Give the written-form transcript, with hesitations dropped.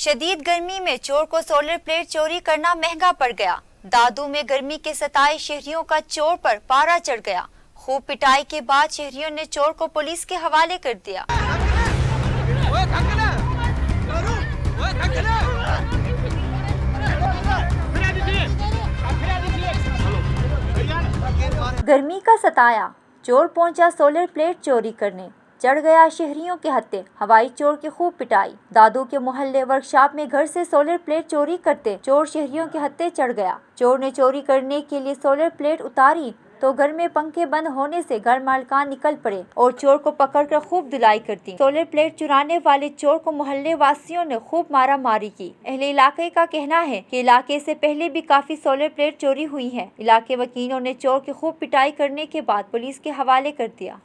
शदीद गर्मी में चोर को सोलर प्लेट चोरी करना महंगा पड़ गया। दादू में गर्मी के सताए शहरियों का चोर पर पारा चढ़ गया। खूब पिटाई के बाद शहरियों ने चोर को पुलिस के हवाले कर दिया। गर्मी का सताया, चोर पहुंचा सोलर प्लेट चोरी करने, चढ़ गया शहरियों के हत्थे। हवाई चोर की खूब पिटाई। दादू के मोहल्ले वर्कशॉप में घर से सोलर प्लेट चोरी करते चोर शहरियों के हत्थे चढ़ गया। चोर ने चोरी करने के लिए सोलर प्लेट उतारी तो घर में पंखे बंद होने से घर मालकान निकल पड़े और चोर को पकड़कर खूब धुलाई कर दी। सोलर प्लेट चुराने वाले चोर को मोहल्ले वासियों ने खूब मारा मारी की। अहले इलाके का कहना है कि इलाके से पहले भी काफी सोलर प्लेट चोरी हुई है। इलाके वकीलों ने चोर की खूब पिटाई करने के बाद पुलिस के हवाले कर दिया।